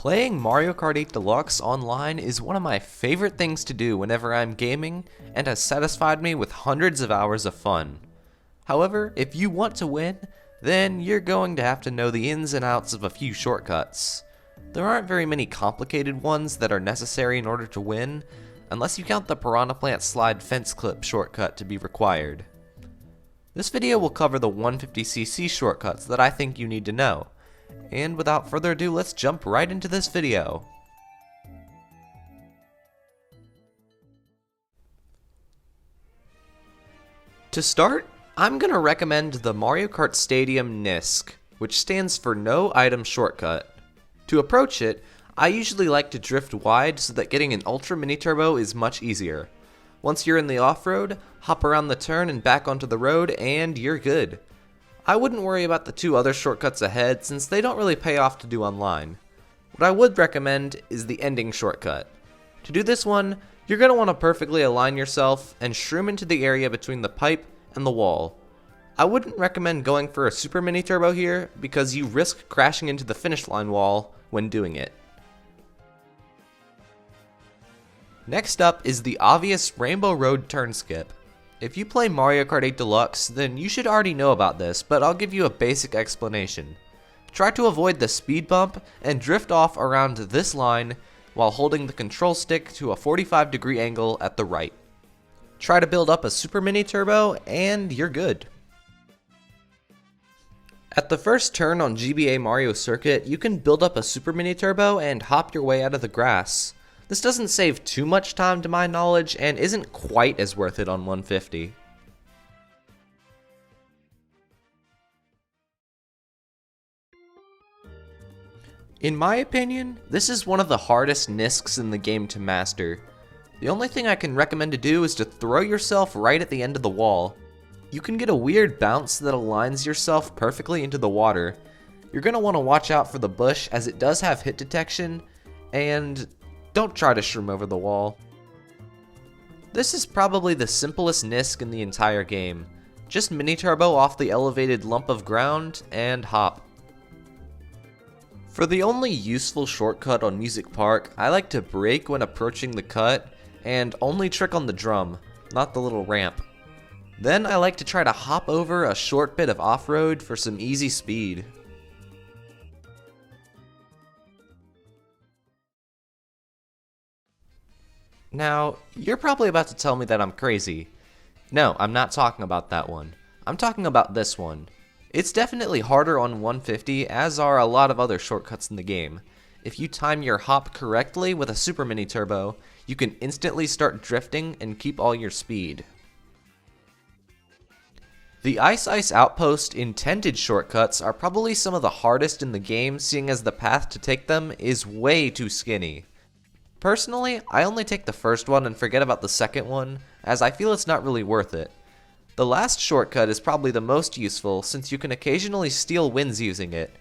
Playing Mario Kart 8 Deluxe online is one of my favorite things to do whenever I'm gaming and has satisfied me with hundreds of hours of fun. However, if you want to win, then you're going to have to know the ins and outs of a few shortcuts. There aren't very many complicated ones that are necessary in order to win, unless you count the Piranha Plant Slide Fence Clip shortcut to be required. This video will cover the 150cc shortcuts that I think you need to know. And without further ado, let's jump right into this video. To start, I'm going to recommend the Mario Kart Stadium NISC, which stands for No Item Shortcut. To approach it, I usually like to drift wide so that getting an Ultra Mini Turbo is much easier. Once you're in the off-road, hop around the turn and back onto the road and you're good. I wouldn't worry about the two other shortcuts ahead since they don't really pay off to do online. What I would recommend is the ending shortcut. To do this one, you're going to want to perfectly align yourself and shroom into the area between the pipe and the wall. I wouldn't recommend going for a Super Mini Turbo here because you risk crashing into the finish line wall when doing it. Next up is the obvious Rainbow Road turn skip. If you play Mario Kart 8 Deluxe, then you should already know about this, but I'll give you a basic explanation. Try to avoid the speed bump and drift off around this line while holding the control stick to a 45-degree angle at the right. Try to build up a Super Mini Turbo and you're good. At the first turn on GBA Mario Circuit, you can build up a Super Mini Turbo and hop your way out of the grass. This doesn't save too much time to my knowledge and isn't quite as worth it on 150. In my opinion, this is one of the hardest NISCs in the game to master. The only thing I can recommend to do is to throw yourself right at the end of the wall. You can get a weird bounce that aligns yourself perfectly into the water. You're going to want to watch out for the bush as it does have hit detection, and don't try to shroom over the wall. This is probably the simplest NISC in the entire game. Just Mini Turbo off the elevated lump of ground and hop. For the only useful shortcut on Music Park, I like to brake when approaching the cut and only trick on the drum, not the little ramp. Then I like to try to hop over a short bit of off-road for some easy speed. Now, you're probably about to tell me that I'm crazy. No, I'm not talking about that one. I'm talking about this one. It's definitely harder on 150, as are a lot of other shortcuts in the game. If you time your hop correctly with a Super Mini Turbo, you can instantly start drifting and keep all your speed. The Ice Outpost intended shortcuts are probably some of the hardest in the game, seeing as the path to take them is way too skinny. Personally, I only take the first one and forget about the second one, as I feel it's not really worth it. The last shortcut is probably the most useful, since you can occasionally steal wins using it.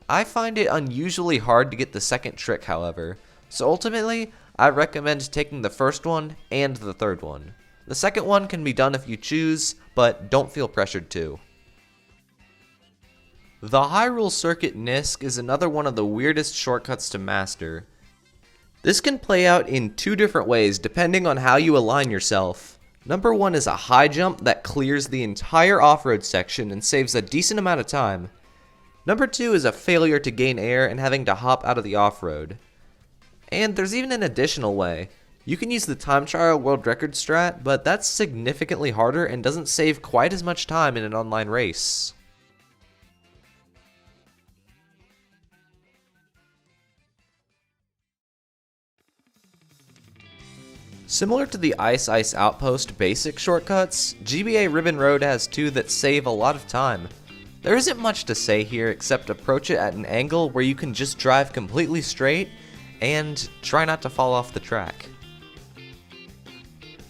I find it unusually hard to get the second trick, however, so ultimately, I recommend taking the first one and the third one. The second one can be done if you choose, but don't feel pressured to. The Hyrule Circuit NISC is another one of the weirdest shortcuts to master. This can play out in two different ways depending on how you align yourself. Number one is a high jump that clears the entire off-road section and saves a decent amount of time. Number two is a failure to gain air and having to hop out of the off-road. And there's even an additional way. You can use the time trial world record strat, but that's significantly harder and doesn't save quite as much time in an online race. Similar to the Ice Outpost basic shortcuts, GBA Ribbon Road has two that save a lot of time. There isn't much to say here except approach it at an angle where you can just drive completely straight and try not to fall off the track.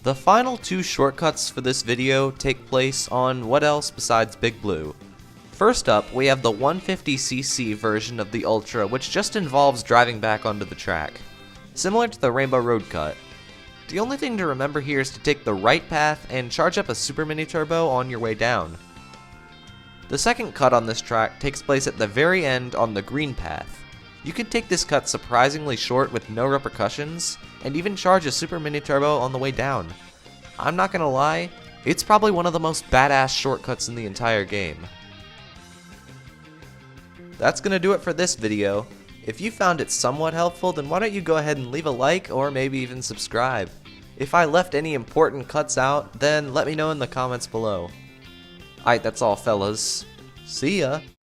The final two shortcuts for this video take place on what else besides Big Blue. First up, we have the 150cc version of the Ultra, which just involves driving back onto the track. Similar to the Rainbow Road cut. The only thing to remember here is to take the right path and charge up a Super Mini Turbo on your way down. The second cut on this track takes place at the very end on the green path. You can take this cut surprisingly short with no repercussions, and even charge a super mini turbo on the way down. I'm not gonna lie, it's probably one of the most badass shortcuts in the entire game. That's gonna do it for this video. If you found it somewhat helpful, then why don't you go ahead and leave a like or maybe even subscribe. If I left any important cuts out, then let me know in the comments below. Alright, that's all fellas. See ya!